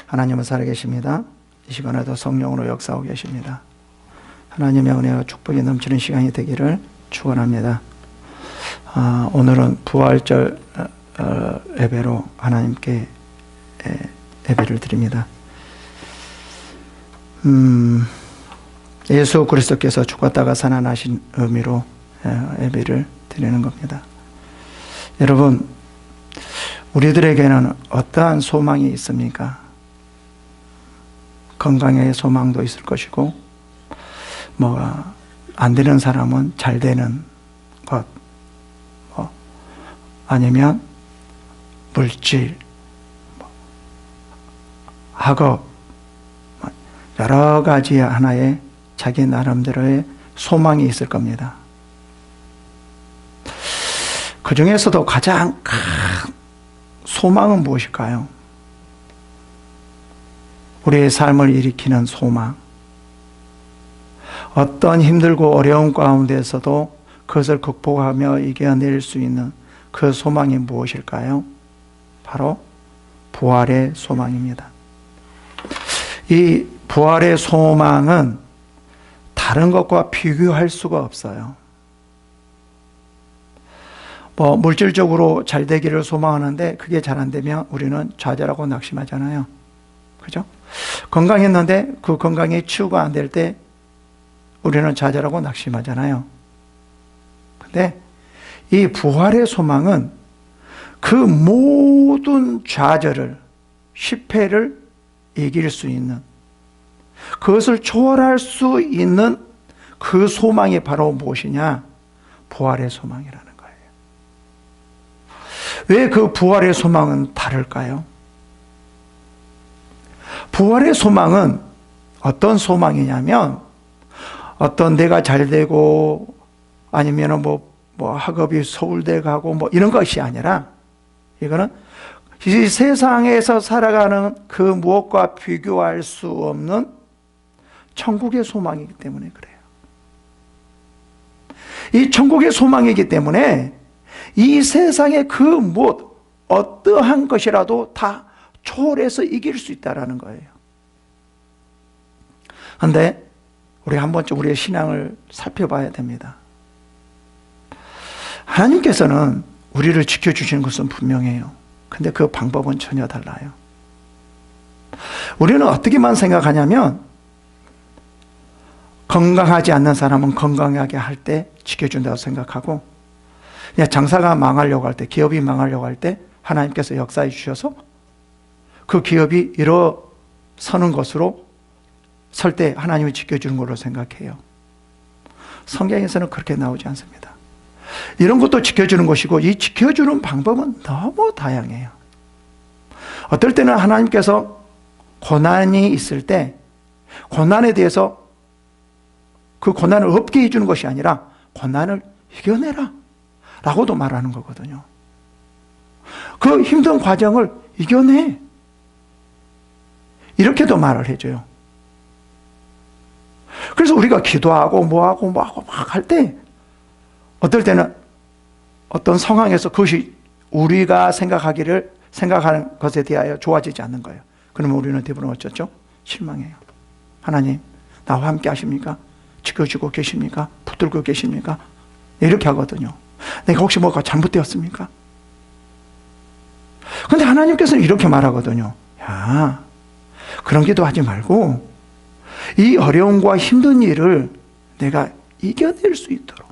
하나님은 살아계십니다. 이 시간에도 성령으로 역사하고 계십니다. 하나님의 은혜와 축복이 넘치는 시간이 되기를 축원합니다. 오늘은 부활절 예배로 하나님께 예배를 드립니다. 예수 그리스도께서 죽었다가 살아나신 의미로 예배를 드리는 겁니다. 여러분, 우리들에게는 어떠한 소망이 있습니까? 건강의 소망도 있을 것이고, 안 되는 사람은 잘 되는 것, 아니면 물질, 학업, 여러 가지 하나의 자기 나름대로의 소망이 있을 겁니다. 그 중에서도 가장 큰 소망은 무엇일까요? 우리의 삶을 일으키는 소망. 어떤 힘들고 어려운 가운데서도 그것을 극복하며 이겨낼 수 있는 그 소망이 무엇일까요? 바로 부활의 소망입니다. 이 부활의 소망은 다른 것과 비교할 수가 없어요. 물질적으로 잘 되기를 소망하는데 그게 잘 안 되면 우리는 좌절하고 낙심하잖아요. 그죠? 건강했는데 그 건강이 치유가 안 될 때 우리는 좌절하고 낙심하잖아요. 근데 이 부활의 소망은 그 모든 좌절을, 실패를 이길 수 있는, 그것을 초월할 수 있는 그 소망이 바로 무엇이냐? 부활의 소망이라는 거예요. 왜 그 부활의 소망은 다를까요? 부활의 소망은 어떤 소망이냐면, 어떤 내가 잘 되고, 아니면 학업이 서울대 가고, 이런 것이 아니라, 이거는 이 세상에서 살아가는 그 무엇과 비교할 수 없는 천국의 소망이기 때문에 그래요. 이 천국의 소망이기 때문에 이 세상의 그 무엇, 어떠한 것이라도 다 초월해서 이길 수 있다는 거예요. 그런데 우리 한 번쯤 우리의 신앙을 살펴봐야 됩니다. 하나님께서는 우리를 지켜주시는 것은 분명해요. 근데 그 방법은 전혀 달라요. 우리는 어떻게만 생각하냐면, 건강하지 않는 사람은 건강하게 할 때 지켜준다고 생각하고, 그냥 장사가 망하려고 할 때, 기업이 망하려고 할 때 하나님께서 역사해 주셔서 그 기업이 일어서는 것으로 설 때 하나님이 지켜주는 걸로 생각해요. 성경에서는 그렇게 나오지 않습니다. 이런 것도 지켜주는 것이고, 이 지켜주는 방법은 너무 다양해요. 어떨 때는 하나님께서 고난이 있을 때 고난에 대해서 그 고난을 없게 해주는 것이 아니라 고난을 이겨내라 라고도 말하는 거거든요. 그 힘든 과정을 이겨내, 이렇게도 말을 해줘요. 그래서 우리가 기도하고 뭐하고 막 할 때, 어떨 때는 어떤 상황에서 그것이 우리가 생각하는 것에 대하여 좋아지지 않는 거예요. 그러면 우리는 대부분 어쩌죠? 실망해요. 하나님, 나와 함께 하십니까? 지켜주고 계십니까? 붙들고 계십니까? 이렇게 하거든요. 내가 혹시 뭐가 잘못되었습니까? 근데 하나님께서는 이렇게 말하거든요. 야, 그런 기도하지 말고 이 어려움과 힘든 일을 내가 이겨낼 수 있도록,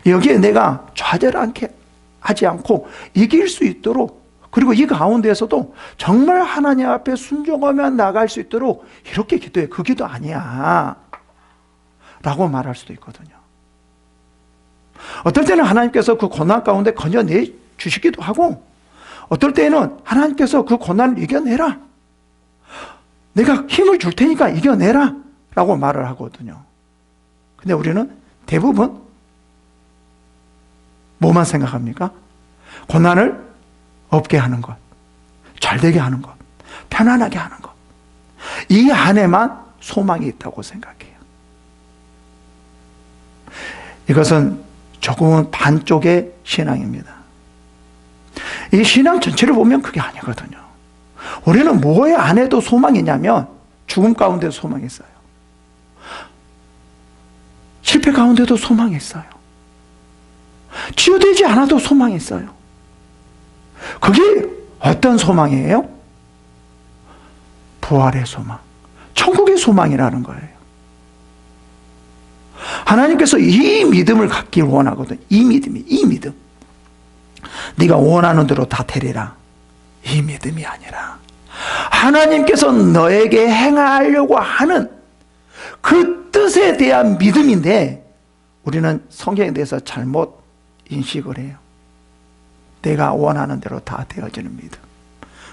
여기에 내가 좌절하지 않고 이길 수 있도록, 그리고 이 가운데에서도 정말 하나님 앞에 순종하며 나갈 수 있도록 이렇게 기도해. 그 기도 아니야 라고 말할 수도 있거든요. 어떨 때는 하나님께서 그 고난 가운데 건져내 주시기도 하고, 어떨 때는 하나님께서 그 고난을 이겨내라, 내가 힘을 줄 테니까 이겨내라 라고 말을 하거든요. 근데 우리는 대부분 뭐만 생각합니까? 고난을 없게 하는 것, 잘 되게 하는 것, 편안하게 하는 것, 이 안에만 소망이 있다고 생각해요. 이것은 조금은 반쪽의 신앙입니다. 이 신앙 전체를 보면 그게 아니거든요. 우리는 뭐에 안 해도 소망이 있냐면 죽음 가운데도 소망이 있어요. 실패 가운데도 소망이 있어요. 치유되지 않아도 소망이 있어요. 그게 어떤 소망이에요? 부활의 소망, 천국의 소망이라는 거예요. 하나님께서 이 믿음을 갖길 원하거든. 이 믿음. 네가 원하는 대로 다 되리라. 이 믿음이 아니라 하나님께서 너에게 행하려고 하는 그 뜻에 대한 믿음인데, 우리는 성경에 대해서 잘못 인식을 해요. 내가 원하는 대로 다 되어지는 믿음.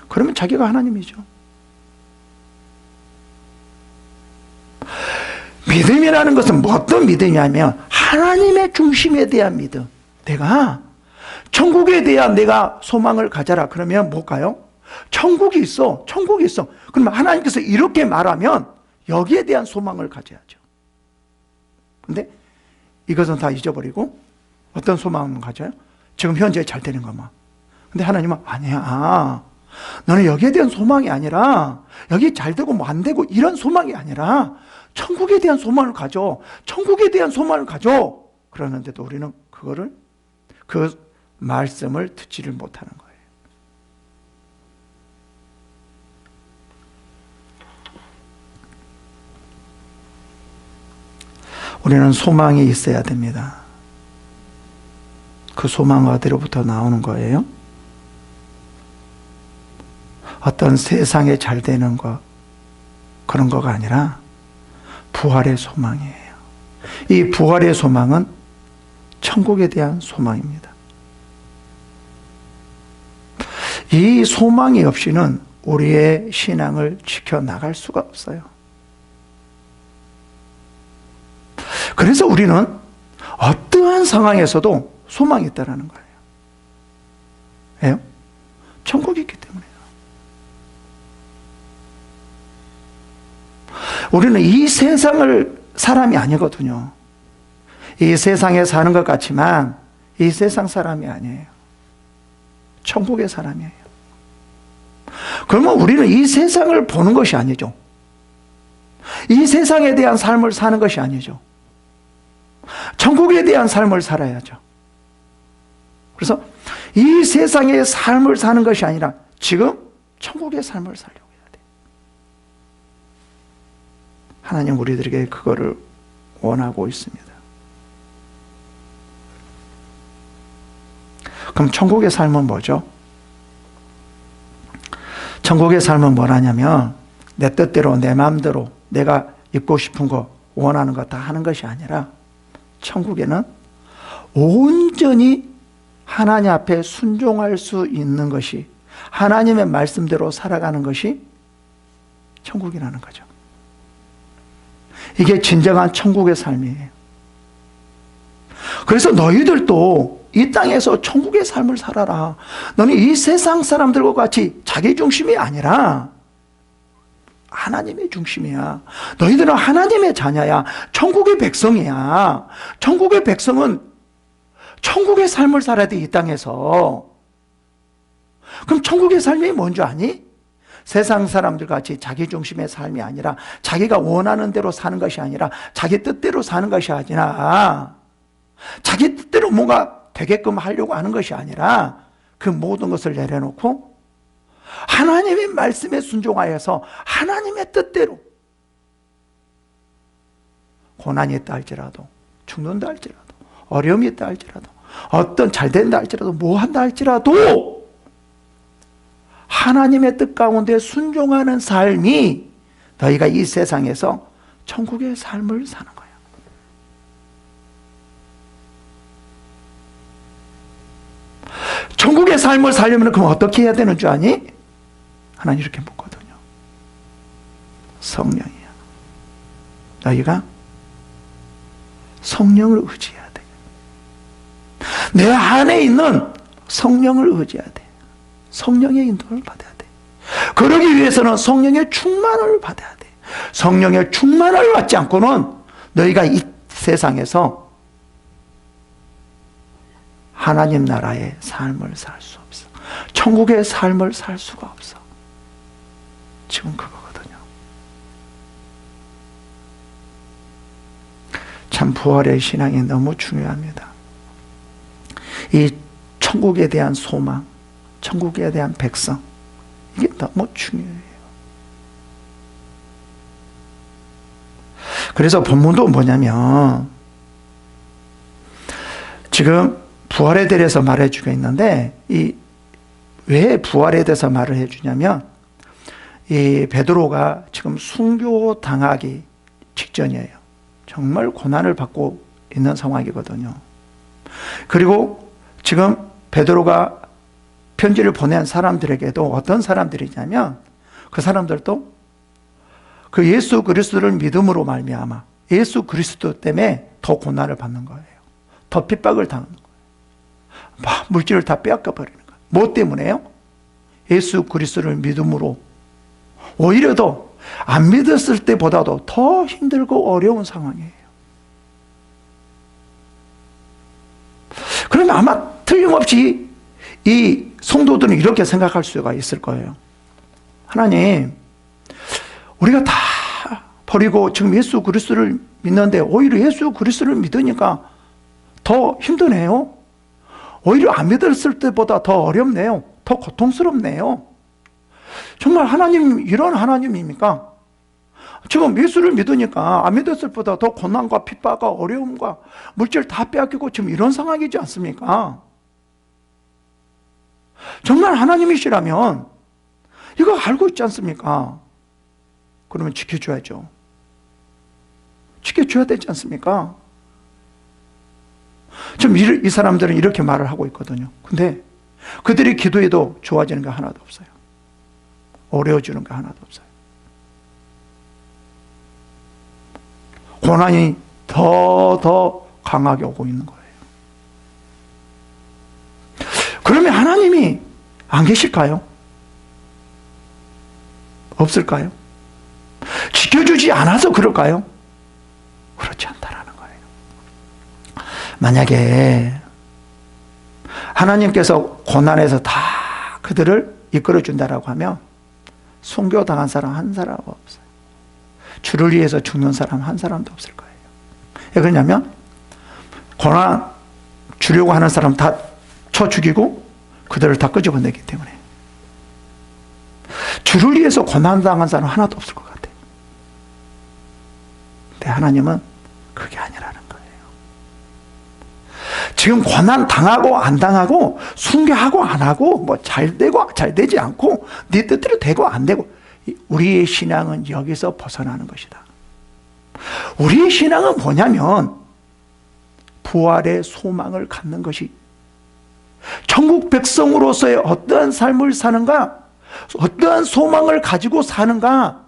그러면 자기가 하나님이죠. 믿음이라는 것은 어떤 믿음이냐면 하나님의 중심에 대한 믿음. 내가 천국에 대한 내가 소망을 가져라. 그러면 뭘까요? 천국이 있어. 그러면 하나님께서 이렇게 말하면 여기에 대한 소망을 가져야죠. 근데 이것은 다 잊어버리고 어떤 소망을 가져요? 지금 현재 잘 되는 것만. 근데 하나님은 아니야. 너는 여기에 대한 소망이 아니라, 여기 잘 되고 뭐 안 되고 이런 소망이 아니라 천국에 대한 소망을 가져. 그러는데도 우리는 그 말씀을 듣지를 못하는 거예요. 우리는 소망이 있어야 됩니다. 그 소망은 어디로부터 나오는 거예요? 어떤 세상에 잘 되는 것, 그런 거가 아니라 부활의 소망이에요. 이 부활의 소망은 천국에 대한 소망입니다. 이 소망이 없이는 우리의 신앙을 지켜나갈 수가 없어요. 그래서 우리는 어떠한 상황에서도 소망이 있다는 거예요. 왜요? 천국이 있기 때문에요. 우리는 이 세상을 사람이 아니거든요. 이 세상에 사는 것 같지만 이 세상 사람이 아니에요. 천국의 사람이에요. 그러면 우리는 이 세상을 보는 것이 아니죠. 이 세상에 대한 삶을 사는 것이 아니죠. 천국에 대한 삶을 살아야죠. 그래서 이 세상의 삶을 사는 것이 아니라 지금 천국의 삶을 살려고 해야 돼요. 하나님 우리들에게 그거를 원하고 있습니다. 그럼 천국의 삶은 뭐죠? 천국의 삶은 뭐라냐면 내 뜻대로 내 마음대로 내가 입고 싶은 거 원하는 거 다 하는 것이 아니라 천국에는 온전히 하나님 앞에 순종할 수 있는 것이, 하나님의 말씀대로 살아가는 것이 천국이라는 거죠. 이게 진정한 천국의 삶이에요. 그래서 너희들도 이 땅에서 천국의 삶을 살아라. 너는 이 세상 사람들과 같이 자기 중심이 아니라 하나님의 중심이야. 너희들은 하나님의 자녀야. 천국의 백성이야. 천국의 백성은 천국의 삶을 살아야 돼, 이 땅에서. 그럼 천국의 삶이 뭔지 아니? 세상 사람들 같이 자기 중심의 삶이 아니라, 자기가 원하는 대로 사는 것이 아니라, 자기 뜻대로 사는 것이 아니라, 자기 뜻대로 뭔가 되게끔 하려고 하는 것이 아니라 그 모든 것을 내려놓고 하나님의 말씀에 순종하여서 하나님의 뜻대로, 고난이 있다 할지라도, 죽는다 할지라도, 어려움이 있다 할지라도, 어떤 잘 된다 할지라도, 뭐 한다 할지라도 하나님의 뜻 가운데 순종하는 삶이 너희가 이 세상에서 천국의 삶을 사는 거야. 천국의 삶을 살려면 그럼 어떻게 해야 되는 줄 아니? 하나님 이렇게 묻거든요. 성령이야. 너희가 성령을 의지해야 돼. 내 안에 있는 성령을 의지해야 돼. 성령의 인도를 받아야 돼. 그러기 위해서는 성령의 충만을 받아야 돼. 성령의 충만을 받지 않고는 너희가 이 세상에서 하나님 나라의 삶을 살 수 없어. 천국의 삶을 살 수가 없어. 지금 그거거든요. 참 부활의 신앙이 너무 중요합니다. 이 천국에 대한 소망, 천국에 대한 백성, 이게 너무 중요해요. 그래서 본문도 뭐냐면 지금 부활에 대해서 말해주고 있는데 왜 부활에 대해서 말을 해주냐면 이 베드로가 지금 순교당하기 직전이에요. 정말 고난을 받고 있는 상황이거든요. 그리고 지금 베드로가 편지를 보낸 사람들에게도 어떤 사람들이냐면 그 사람들도 그 예수 그리스도를 믿음으로 말미암아 예수 그리스도 때문에 더 고난을 받는 거예요. 더 핍박을 당하는 거예요. 막 물질을 다 빼앗겨 버리는 거예요. 뭐 때문에요? 예수 그리스도를 믿음으로 오히려 더 안 믿었을 때보다도 더 힘들고 어려운 상황이에요. 그러면 아마 틀림없이 이 성도들은 이렇게 생각할 수가 있을 거예요. 하나님, 우리가 다 버리고 지금 예수 그리스도를 믿는데 오히려 예수 그리스도를 믿으니까 더 힘드네요. 오히려 안 믿었을 때보다 더 어렵네요. 더 고통스럽네요. 정말 하나님 이런 하나님입니까? 지금 예수를 믿으니까 안 믿었을 때보다 더 고난과 핍박과 어려움과 물질 다 빼앗기고 지금 이런 상황이지 않습니까? 정말 하나님이시라면 이거 알고 있지 않습니까? 그러면 지켜줘야죠. 지켜줘야 되지 않습니까? 지금 이 사람들은 이렇게 말을 하고 있거든요. 근데 그들이 기도해도 좋아지는 게 하나도 없어요. 어려워지는 게 하나도 없어요. 고난이 더 강하게 오고 있는 거예요. 그러면 하나님이 안 계실까요? 없을까요? 지켜주지 않아서 그럴까요? 그렇지 않다라는 거예요. 만약에 하나님께서 고난에서 다 그들을 이끌어준다라고 하면 순교당한 사람 한 사람 없어요. 주를 위해서 죽는 사람 한 사람도 없을 거예요. 왜 그러냐면 고난 주려고 하는 사람 다 쳐 죽이고 그들을 다 끄집어내기 때문에 주를 위해서 고난당한 사람 하나도 없을 것 같아요. 근데 하나님은 그게 아니라는 거예요. 지금 고난 당하고 안 당하고 순교하고 안 하고 뭐 잘 되고 잘 되지 않고 네 뜻대로 되고 안 되고 우리의 신앙은 여기서 벗어나는 것이다. 우리의 신앙은 뭐냐면 부활의 소망을 갖는 것이 천국 백성으로서의 어떠한 삶을 사는가, 어떠한 소망을 가지고 사는가,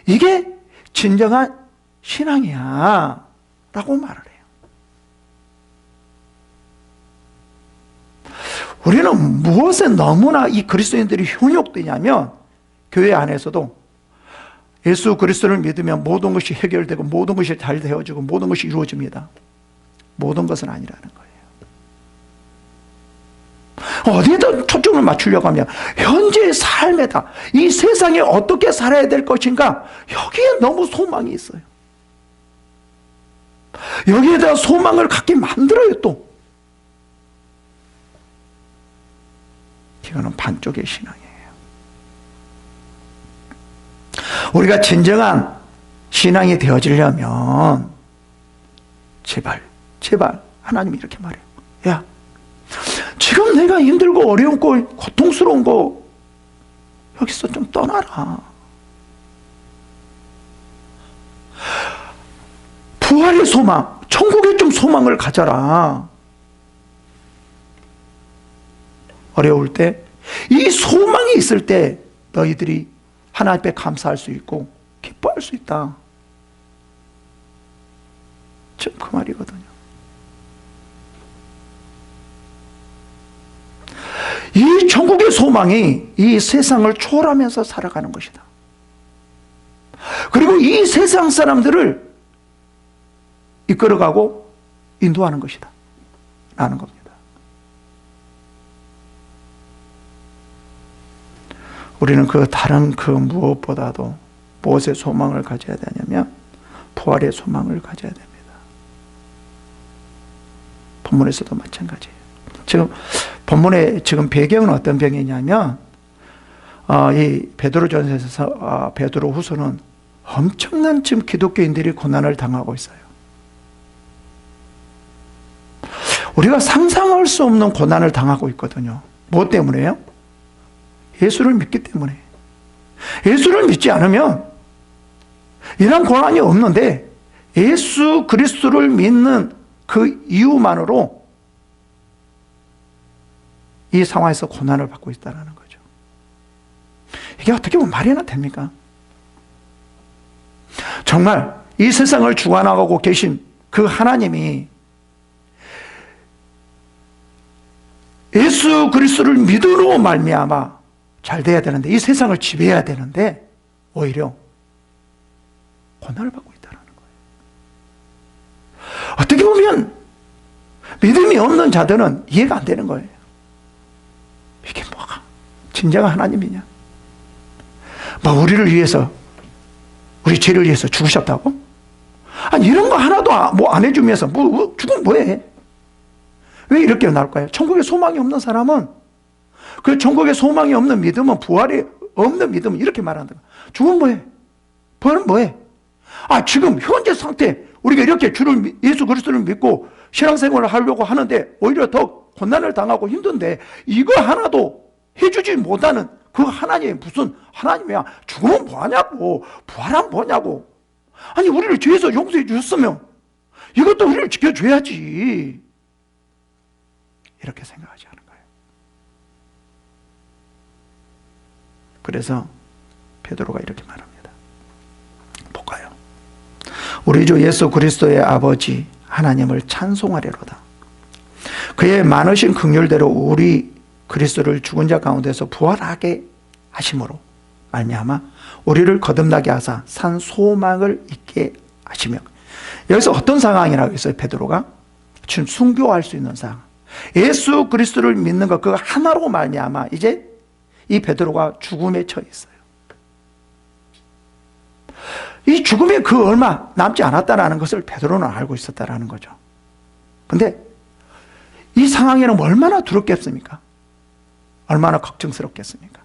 이게 진정한 신앙이야 라고 말을 해요. 우리는 무엇에 너무나 이 그리스도인들이 현혹되냐면 교회 안에서도 예수 그리스도를 믿으면 모든 것이 해결되고 모든 것이 잘 되어지고 모든 것이 이루어집니다. 모든 것은 아니라는 거예요. 어디에다 초점을 맞추려고 하면 현재의 삶에다, 이 세상에 어떻게 살아야 될 것인가, 여기에 너무 소망이 있어요. 여기에다 소망을 갖게 만들어요. 또 이거는 반쪽의 신앙이에요. 우리가 진정한 신앙이 되어지려면 제발 하나님이 이렇게 말해요. 야, 지금 내가 힘들고 어려운 거 고통스러운 거 여기서 좀 떠나라. 부활의 소망, 천국에 좀 소망을 가져라. 어려울 때 이 소망이 있을 때 너희들이 하나님 앞에 감사할 수 있고 기뻐할 수 있다. 지금 그 말이거든요. 이 천국의 소망이 이 세상을 초월하면서 살아가는 것이다. 그리고 이 세상 사람들을 이끌어가고 인도하는 것이다 라는 겁니다. 우리는 그 다른 그 무엇보다도 무엇의 소망을 가져야 되냐면 부활의 소망을 가져야 됩니다. 본문에서도 마찬가지예요. 지금 본문의 지금 배경은 어떤 배경이냐면 이 베드로전서에서 베드로 후서는 엄청난 지금 기독교인들이 고난을 당하고 있어요. 우리가 상상할 수 없는 고난을 당하고 있거든요. 뭐 때문에요? 예수를 믿기 때문에. 예수를 믿지 않으면 이런 고난이 없는데 예수 그리스도를 믿는 그 이유만으로 이 상황에서 고난을 받고 있다는 거죠. 이게 어떻게 보면 말이나 됩니까? 정말 이 세상을 주관하고 계신 그 하나님이 예수 그리스도를 믿음으로 말미암아 잘 돼야 되는데, 이 세상을 지배해야 되는데 오히려 고난을 받고 있다는 거예요. 어떻게 보면 믿음이 없는 자들은 이해가 안 되는 거예요. 이게 뭐가 진정한 하나님이냐? 뭐 우리를 위해서, 우리 죄를 위해서 죽으셨다고? 아니 이런 거 하나도 뭐 안 해주면서 죽으면 뭐해? 왜 이렇게 나올까요? 천국에 소망이 없는 사람은, 그 천국에 소망이 없는 믿음은, 부활이 없는 믿음은 이렇게 말한다. 죽으면 뭐해? 부활은 뭐해? 지금 현재 상태, 우리가 이렇게 예수 그리스도를 믿고 신앙생활을 하려고 하는데 오히려 더 고난을 당하고 힘든데 이거 하나도 해주지 못하는 그 하나님이 무슨 하나님이야? 죽으면 뭐하냐고, 부활하면 뭐냐고. 아니 우리를 죄에서 용서해 주셨으면 이것도 우리를 지켜줘야지. 이렇게 생각하지 않은 거예요. 그래서 베드로가 이렇게 말합니다. 볼까요? 우리 주 예수 그리스도의 아버지 하나님을 찬송하리로다. 그의 많으신 긍휼대로 우리 그리스도를 죽은 자 가운데서 부활하게 하심으로 말미암아 우리를 거듭나게 하사 산 소망을 있게 하시며. 여기서 어떤 상황이라고 했어요? 베드로가 지금 순교할 수 있는 상황, 예수 그리스도를 믿는 것, 그 하나로 말미암아 이제 이 베드로가 죽음에 처해 있어요. 이 죽음에 그 얼마 남지 않았다는 것을 베드로는 알고 있었다는 거죠. 근데 이 상황에는 얼마나 두렵겠습니까? 얼마나 걱정스럽겠습니까?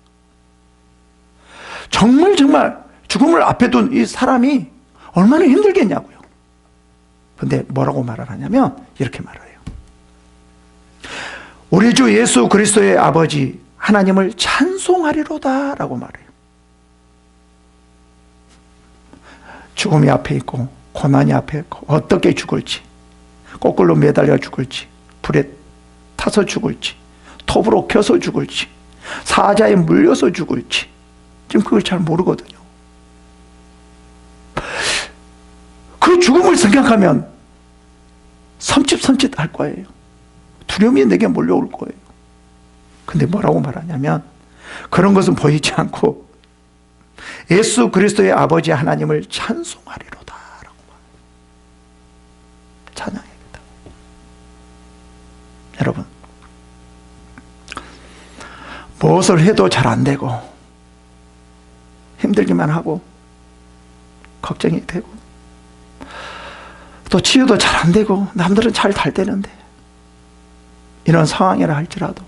정말 죽음을 앞에 둔 이 사람이 얼마나 힘들겠냐고요. 근데 뭐라고 말을 하냐면 이렇게 말을 해요. 우리 주 예수 그리스도의 아버지 하나님을 찬송하리로다 라고 말해요. 죽음이 앞에 있고 고난이 앞에 있고 어떻게 죽을지, 거꾸로 매달려 죽을지, 불에 타서 죽을지, 톱으로 켜서 죽을지, 사자에 물려서 죽을지 지금 그걸 잘 모르거든요. 그 죽음을 생각하면 섬찟할 거예요. 두려움이 내게 몰려올 거예요. 근데 뭐라고 말하냐면 그런 것은 보이지 않고 예수 그리스도의 아버지 하나님을 찬송하리로다 라고 말해요. 찬양해야겠다. 여러분, 무엇을 해도 잘 안 되고 힘들기만 하고 걱정이 되고 또 치유도 잘 안 되고 남들은 잘 되는데 이런 상황이라 할지라도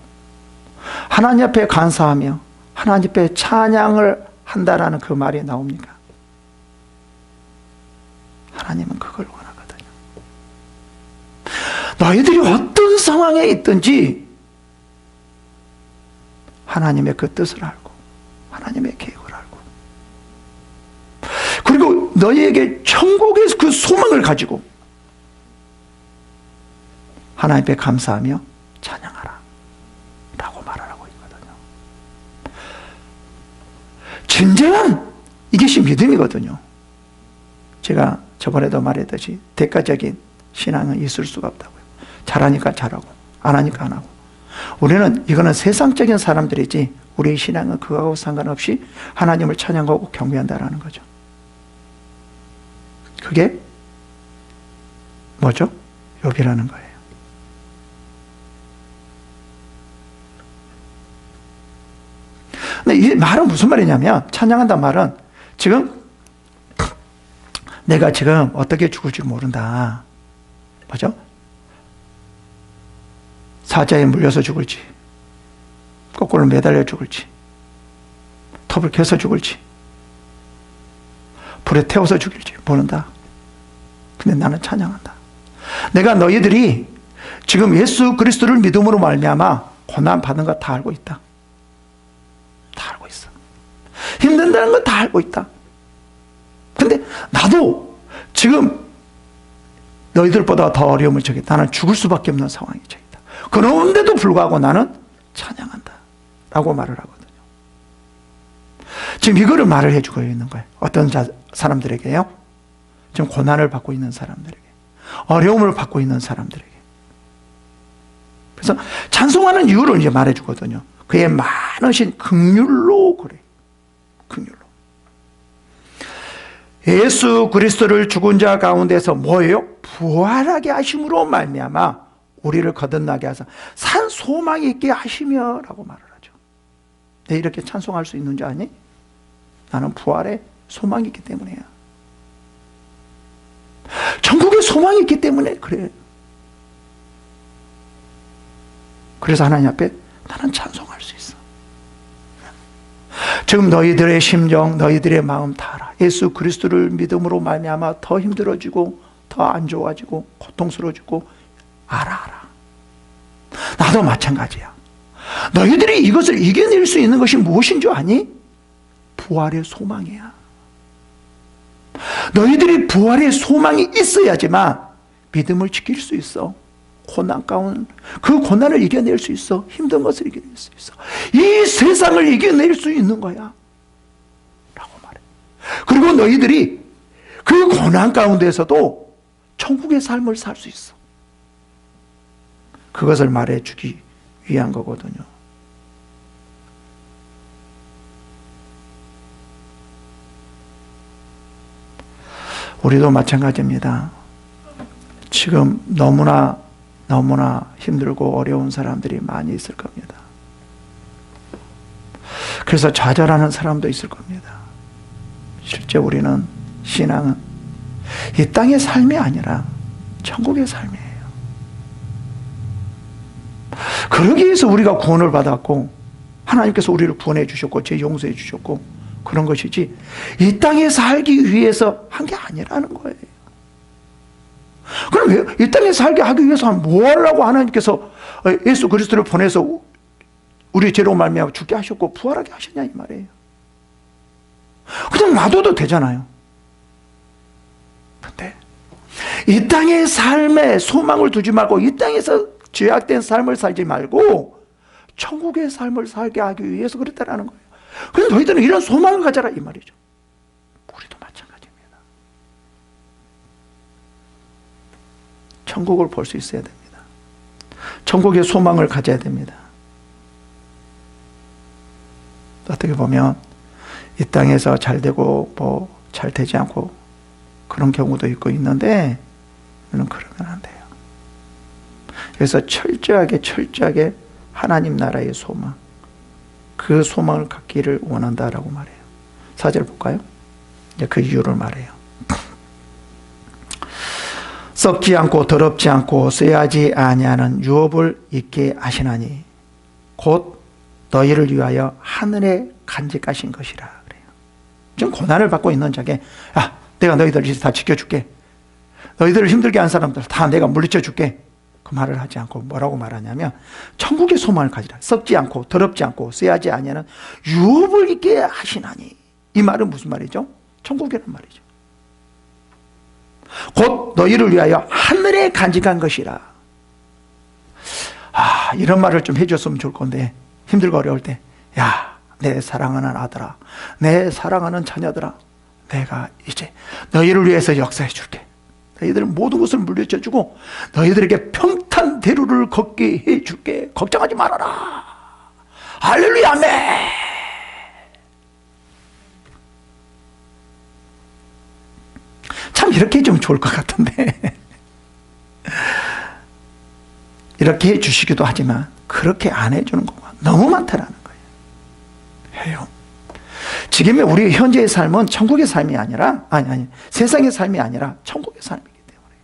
하나님 앞에 감사하며 하나님 앞에 찬양을 한다라는 그 말이 나옵니까? 하나님은 그걸 원하거든요. 너희들이 어떤 상황에 있든지 하나님의 그 뜻을 알고 하나님의 계획을 알고 그리고 너희에게 천국의 그 소망을 가지고 하나님 앞에 감사하며 찬양하라 라고 말하고 있거든요. 진정한 이것이 믿음이거든요. 제가 저번에도 말했듯이 대가적인 신앙은 있을 수가 없다고요. 잘하니까 잘하고 안 하니까 안 하고. 우리는 이거는 세상적인 사람들이지 우리의 신앙은 그거하고 상관없이 하나님을 찬양하고 경배한다라는 거죠. 그게 뭐죠? 욥이라는 거예요. 근데 이 말은 무슨 말이냐면, 찬양한다 말은 지금 내가 지금 어떻게 죽을지 모른다. 맞죠? 사자에 물려서 죽을지, 거꾸로 매달려 죽을지, 톱을 켜서 죽을지, 불에 태워서 죽일지 모른다. 근데 나는 찬양한다. 내가 너희들이 지금 예수 그리스도를 믿음으로 말미암아 고난 받는 거 다 알고 있다. 다 알고 있어. 힘든다는 거 다 알고 있다. 근데 나도 지금 너희들보다 더 어려움을 처했다. 나는 죽을 수밖에 없는 상황이 처했다. 그런데도 불구하고 나는 찬양한다 라고 말을 하거든요. 지금 이거를 말을 해주고 있는 거예요. 어떤 사람들에게요? 지금 고난을 받고 있는 사람들에게, 어려움을 받고 있는 사람들에게. 그래서 찬송하는 이유를 이제 말해주거든요. 그의 많으신 긍휼로 그래. 긍휼로. 예수 그리스도를 죽은 자 가운데서 뭐예요? 부활하게 하심으로 말미암아 우리를 거듭나게 하사 산 소망이 있게 하시며 라고 말을 하죠. 내 이렇게 찬송할 수 있는 줄 아니? 나는 부활에 소망이 있기 때문이야. 천국에 소망이 있기 때문에 그래. 그래서 하나님 앞에 나는 찬송할 수 있어. 지금 너희들의 심정, 너희들의 마음 다 알아. 예수 그리스도를 믿음으로 말미암아 더 힘들어지고 더 안 좋아지고 고통스러워지고 알아. 나도 마찬가지야. 너희들이 이것을 이겨낼 수 있는 것이 무엇인 줄 아니? 부활의 소망이야. 너희들이 부활의 소망이 있어야지만 믿음을 지킬 수 있어. 고난 가운데 그 고난을 이겨낼 수 있어. 힘든 것을 이겨낼 수 있어. 이 세상을 이겨낼 수 있는 거야 라고 말해. 그리고 너희들이 그 고난 가운데서도 천국의 삶을 살 수 있어. 그것을 말해주기 위한 거거든요. 우리도 마찬가지입니다. 지금 너무나 힘들고 어려운 사람들이 많이 있을 겁니다. 그래서 좌절하는 사람도 있을 겁니다. 실제 우리는 신앙은 이 땅의 삶이 아니라 천국의 삶이에요. 그러기 위해서 우리가 구원을 받았고 하나님께서 우리를 구원해 주셨고 죄 용서해 주셨고 그런 것이지 이 땅에 살기 위해서 한 게 아니라는 거예요. 그럼 이 땅에 살게 하기 위해서 뭐 하려고 하나님께서 예수 그리스도를 보내서 우리 죄로 말미암아 죽게 하셨고 부활하게 하셨냐 이 말이에요. 그냥 놔둬도 되잖아요. 그런데 이 땅의 삶에 소망을 두지 말고 이 땅에서 죄악된 삶을 살지 말고 천국의 삶을 살게 하기 위해서 그랬다라는 거예요. 그래서 너희들은 이런 소망을 가져라 이 말이죠. 우리도 마찬가지입니다. 천국을 볼 수 있어야 됩니다. 천국의 소망을 가져야 됩니다. 어떻게 보면 이 땅에서 잘 되고 뭐 잘 되지 않고 그런 경우도 있고 있는데 그러면 안 돼요. 그래서 철저하게 하나님 나라의 소망, 그 소망을 갖기를 원한다라고 말해요. 4절 볼까요? 이제 그 이유를 말해요. 썩지 않고 더럽지 않고 쇠하지 아니하는 유업을 있게 하시나니 곧 너희를 위하여 하늘에 간직하신 것이라 그래요. 지금 고난을 받고 있는 자에게 내가 너희들을 다 지켜줄게. 너희들을 힘들게 한 사람들 다 내가 물리쳐 줄게. 그 말을 하지 않고 뭐라고 말하냐면 천국의 소망을 가지라. 썩지 않고 더럽지 않고 쇠하지 아니하는 유업을 있게 하시나니. 이 말은 무슨 말이죠? 천국이란 말이죠. 곧 너희를 위하여 하늘에 간직한 것이라. 이런 말을 좀 해줬으면 좋을 건데 힘들고 어려울 때 내 사랑하는 아들아, 내 사랑하는 자녀들아, 내가 이제 너희를 위해서 역사해 줄게. 너희들 모든 것을 물려줘 주고 너희들에게 평탄대로를 걷게 해 줄게. 걱정하지 말아라. 할렐루야, 아멘. 참 이렇게 해주면 좋을 것 같은데 이렇게 해주시기도 하지만 그렇게 안 해주는 경우가 너무 많다라는 거예요. 해요. 지금의 우리 현재의 삶은 천국의 삶이 아니라, 아니, 세상의 삶이 아니라 천국의 삶이기 때문에.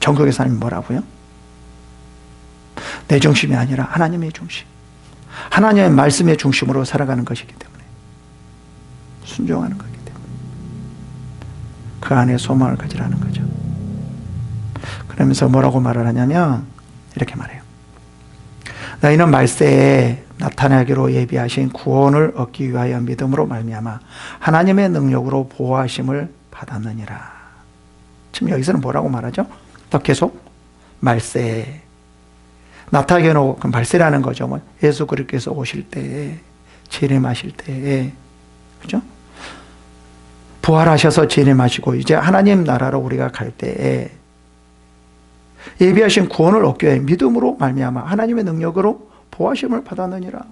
천국의 삶이 뭐라고요? 내 중심이 아니라 하나님의 중심. 하나님의 말씀의 중심으로 살아가는 것이기 때문에. 순종하는 거기 때문에. 그 안에 소망을 가지라는 거죠. 그러면서 뭐라고 말을 하냐면, 이렇게 말해요. 너희는 말세에 나타나기로 예비하신 구원을 얻기 위하여 믿음으로 말미암아 하나님의 능력으로 보호하심을 받았느니라. 지금 여기서는 뭐라고 말하죠? 또 계속 말세에 나타나기로, 그 말세라는 거죠. 뭐 예수 그리스도께서 오실 때에, 재림하실 때에, 그죠? 부활하셔서 재림하시고 이제 하나님 나라로 우리가 갈 때에 예비하신 구원을 얻기 위해 믿음으로 말미암아 하나님의 능력으로 보호하심을 받았느니라.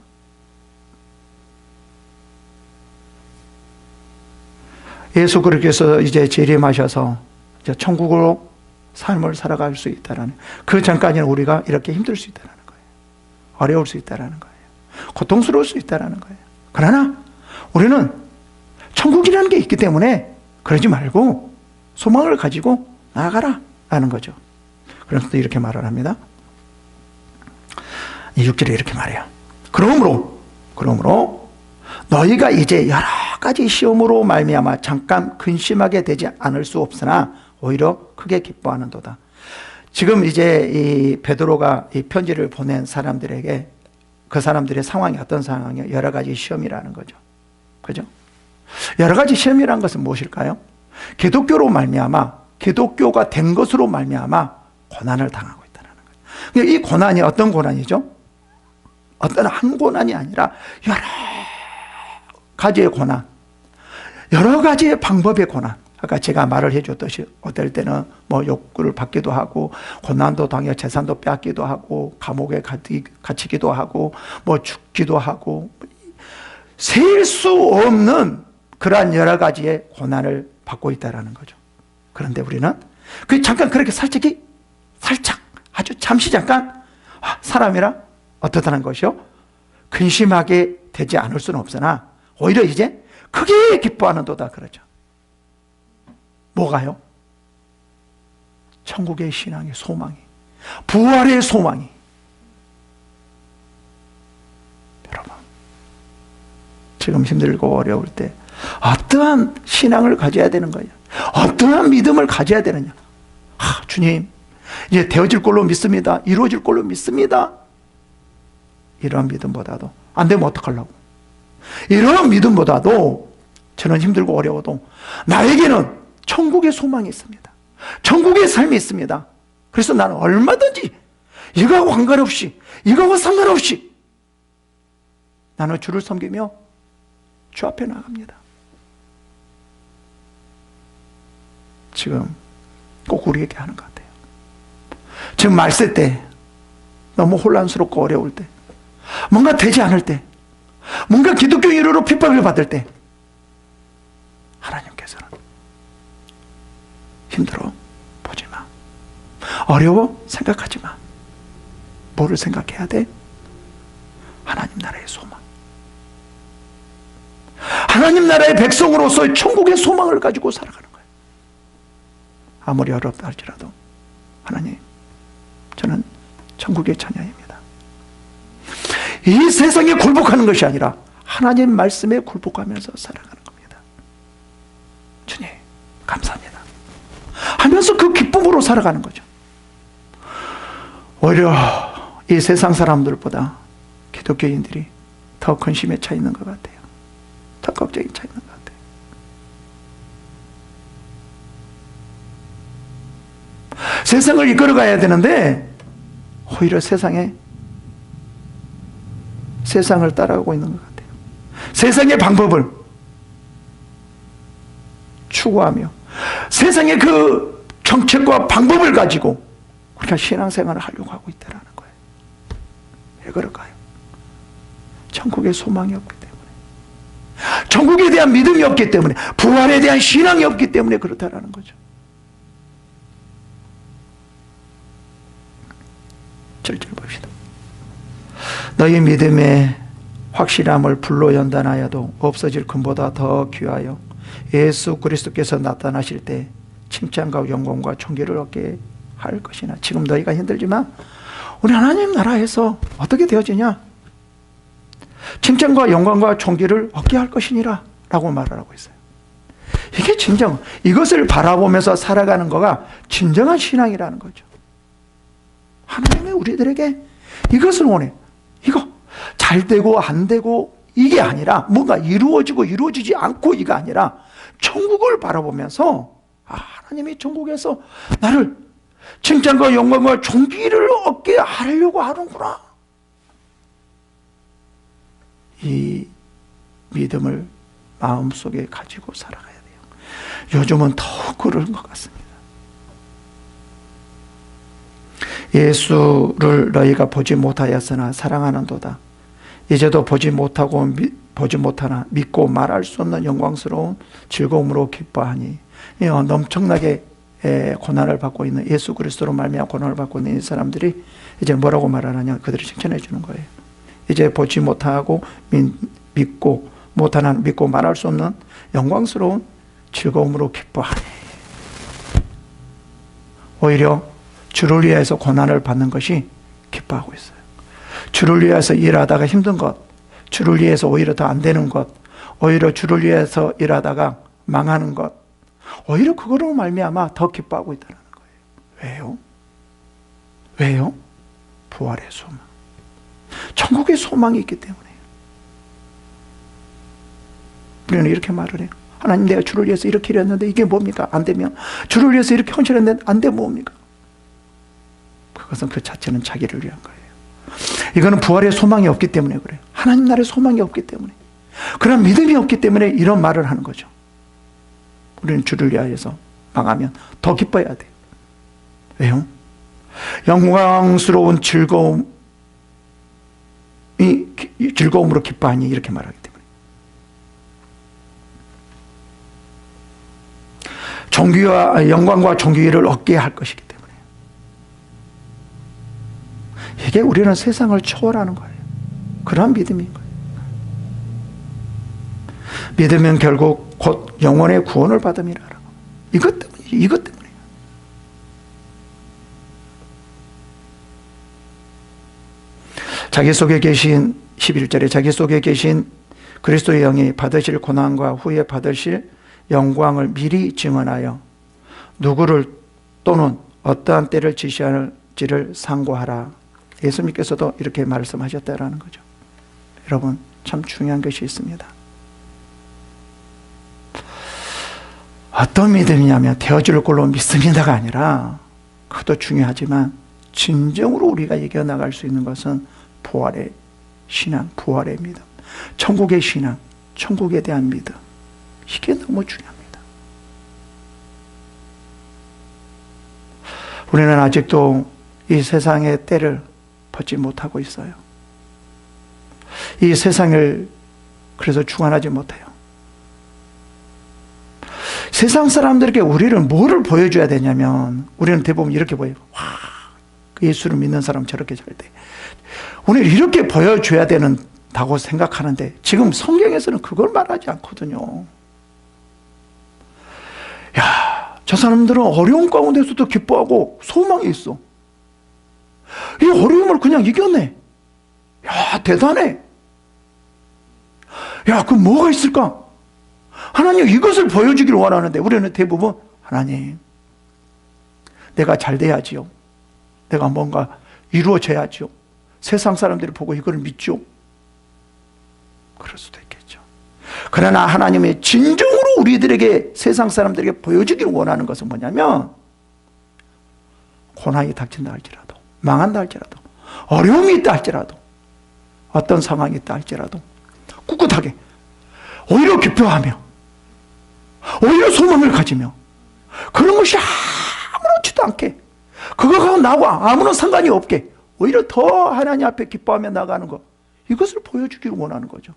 예수 그리스도께서 이제 재림하셔서 이제 천국으로 삶을 살아갈 수 있다라는, 그 전까지는 우리가 이렇게 힘들 수 있다라는 거예요. 어려울 수 있다라는 거예요. 고통스러울 수 있다라는 거예요. 그러나 우리는 천국이라는 게 있기 때문에 그러지 말고 소망을 가지고 나아가라 라는 거죠. 그래서 또 이렇게 말을 합니다. 6절에 이렇게 말해요. 그러므로 너희가 이제 여러 가지 시험으로 말미암아 잠깐 근심하게 되지 않을 수 없으나 오히려 크게 기뻐하는도다. 지금 이제 이 베드로가 이 편지를 보낸 사람들에게 그 사람들의 상황이 어떤 상황이에요? 여러 가지 시험이라는 거죠. 그죠? 여러 가지 시험이라는 것은 무엇일까요? 기독교로 말미암아, 기독교가 된 것으로 말미암아 고난을 당하고 있다는 거예요. 이 고난이 어떤 고난이죠? 어떤 한 고난이 아니라 여러 가지의 고난, 여러 가지의 방법의 고난. 아까 제가 말을 해줬듯이 어떨 때는 뭐 욕구를 받기도 하고, 고난도 당해 재산도 뺏기도 하고, 감옥에 갇히기도 하고, 뭐 죽기도 하고, 셀 수 없는 그러한 여러 가지의 고난을 받고 있다는 거죠. 그런데 우리는 잠깐 그렇게 살짝 아주 잠시 잠깐 사람이라 어떻다는 것이요? 근심하게 되지 않을 수는 없으나 오히려 이제 크게 기뻐하는도다 그러죠. 뭐가요? 천국의 신앙의 소망이, 부활의 소망이. 여러분, 지금 힘들고 어려울 때 어떠한 신앙을 가져야 되는 거예요? 어떠한 믿음을 가져야 되느냐? 주님, 이제 되어질 걸로 믿습니다. 이루어질 걸로 믿습니다. 이러한 믿음보다도, 안 되면 어떡하려고? 이러한 믿음보다도 저는 힘들고 어려워도 나에게는 천국의 소망이 있습니다. 천국의 삶이 있습니다. 그래서 나는 얼마든지 이거하고 상관없이, 이거하고 상관없이 나는 주를 섬기며 주 앞에 나갑니다. 지금 꼭 우리에게 하는 것 같아요. 지금 말세 때, 너무 혼란스럽고 어려울 때, 뭔가 되지 않을 때, 뭔가 기독교 이유로 핍박을 받을 때, 하나님께서는 힘들어 보지 마, 어려워 생각하지 마. 뭐를 생각해야 돼? 하나님 나라의 소망, 하나님 나라의 백성으로서의 천국의 소망을 가지고 살아가는 거예요. 아무리 어렵다 할지라도 하나님, 저는 천국의 자녀입니다. 이 세상에 굴복하는 것이 아니라 하나님 말씀에 굴복하면서 살아가는 겁니다. 주님 감사합니다 하면서 그 기쁨으로 살아가는 거죠. 오히려 이 세상 사람들보다 기독교인들이 더 근심에 차 있는 것 같아요. 더 걱정에 차 있는 것 같아요. 세상을 이끌어가야 되는데 오히려 세상을 따라가고 있는 것 같아요. 세상의 방법을 추구하며 세상의 그 정책과 방법을 가지고 우리가 신앙생활을 하려고 하고 있다는 거예요. 왜 그럴까요? 천국의 소망이 없기 때문에, 천국에 대한 믿음이 없기 때문에, 부활에 대한 신앙이 없기 때문에 그렇다라는 거죠. 절절 봅시다. 너희 믿음의 확실함을 불로 연단하여도 없어질 금보다 더 귀하여 예수 그리스도께서 나타나실 때 칭찬과 영광과 존귀를 얻게 할 것이나. 지금 너희가 힘들지만 우리 하나님 나라에서 어떻게 되어지냐? 칭찬과 영광과 존귀를 얻게 할 것이니라 라고 말을 하고 있어요. 이게 진정, 이것을 바라보면서 살아가는 거가 진정한 신앙이라는 거죠. 하나님이 우리들에게 이것을 원해. 이거 잘 되고 안 되고 이게 아니라, 뭔가 이루어지고 이루어지지 않고 이가 아니라 천국을 바라보면서 하나님이 천국에서 나를 칭찬과 영광과 존귀를 얻게 하려고 하는구나. 이 믿음을 마음속에 가지고 살아가야 돼요. 요즘은 더욱 그런 것 같습니다. 예수를 너희가 보지 못하였으나 사랑하는도다. 이제도 보지 못하고 보지 못하나 믿고 말할 수 없는 영광스러운 즐거움으로 기뻐하니. 엄청나게 고난을 받고 있는, 예수 그리스도로 말미암아 고난을 받고 있는 이 사람들이 이제 뭐라고 말하느냐, 그들을 칭찬해 주는 거예요. 이제 보지 못하고 믿고 못하나 믿고 말할 수 없는 영광스러운 즐거움으로 기뻐하니. 오히려 주를 위해서 고난을 받는 것이 기뻐하고 있어요. 주를 위해서 일하다가 힘든 것, 주를 위해서 오히려 더 안 되는 것, 오히려 주를 위해서 일하다가 망하는 것, 오히려 그거로 말미암아 더 기뻐하고 있다는 거예요. 왜요? 부활의 소망, 천국의 소망이 있기 때문에요. 우리는 이렇게 말을 해요. 하나님, 내가 주를 위해서 이렇게 일했는데 이게 뭡니까? 안 되면. 주를 위해서 이렇게 헌신했는데 안 되면 뭡니까? 그것은 그 자체는 자기를 위한 거예요. 이거는 부활의 소망이 없기 때문에 그래요. 하나님 나라의 소망이 없기 때문에, 그런 믿음이 없기 때문에 이런 말을 하는 거죠. 우리는 주를 위하여서 망하면 더 기뻐해야 돼요. 왜요? 영광스러운 즐거움으로 기뻐하니, 이렇게 말하기 때문에. 존귀와 영광과 존귀를 얻게 할 것이기 때문에. 이게 우리는 세상을 초월하는 거예요. 그런 믿음인 거예요. 믿으면 결국 곧 영혼의 구원을 받음이라고. 이것 때문이에요. 자기 속에 계신 11절에 자기 속에 계신 그리스도의 영이 받으실 고난과 후에 받으실 영광을 미리 증언하여 누구를 또는 어떠한 때를 지시할지를 상고하라. 예수님께서도 이렇게 말씀하셨다라는 거죠. 여러분, 참 중요한 것이 있습니다. 어떤 믿음이냐면 되어질 걸로 믿습니다가 아니라, 그것도 중요하지만 진정으로 우리가 이겨나갈 수 있는 것은 부활의 신앙, 부활의 믿음, 천국의 신앙, 천국에 대한 믿음. 이게 너무 중요합니다. 우리는 아직도 이 세상의 때를 벗지 못하고 있어요. 이 세상을 그래서 주관하지 못해요. 세상 사람들에게 우리를 뭐를 보여줘야 되냐면, 우리는 대부분 이렇게 보여요. 와, 예수를 믿는 사람 저렇게 잘 돼. 우리는 이렇게 보여줘야 된다고 생각하는데, 지금 성경에서는 그걸 말하지 않거든요. 야, 저 사람들은 어려운 가운데서도 기뻐하고 소망이 있어. 이 어려움을 그냥 이겨내. 야, 대단해. 야, 그럼 뭐가 있을까? 하나님, 이것을 보여주기를 원하는데, 우리는 대부분 하나님, 내가 잘 돼야지요. 내가 뭔가 이루어져야지요. 세상 사람들이 보고 이걸 믿죠. 그럴 수도 있겠죠. 그러나 하나님의 진정으로 우리들에게, 세상 사람들에게 보여주기를 원하는 것은 뭐냐면, 고난이 닥친다 할지라도, 망한다 할지라도, 어려움이 있다 할지라도, 어떤 상황이 있다 할지라도 꿋꿋하게, 오히려 기뻐하며, 오히려 소망을 가지며, 그런 것이 아무렇지도 않게, 그거하고 나하고 아무런 상관이 없게 오히려 더 하나님 앞에 기뻐하며 나가는 것, 이것을 보여주기를 원하는 거죠.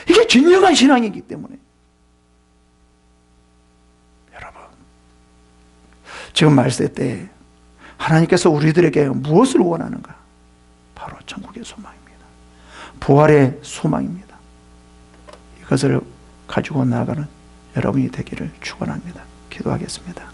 이게 진정한 신앙이기 때문에. 여러분, 지금 말세 때 하나님께서 우리들에게 무엇을 원하는가? 바로 천국의 소망입니다. 부활의 소망입니다. 이것을 가지고 나아가는 여러분이 되기를 축원합니다. 기도하겠습니다.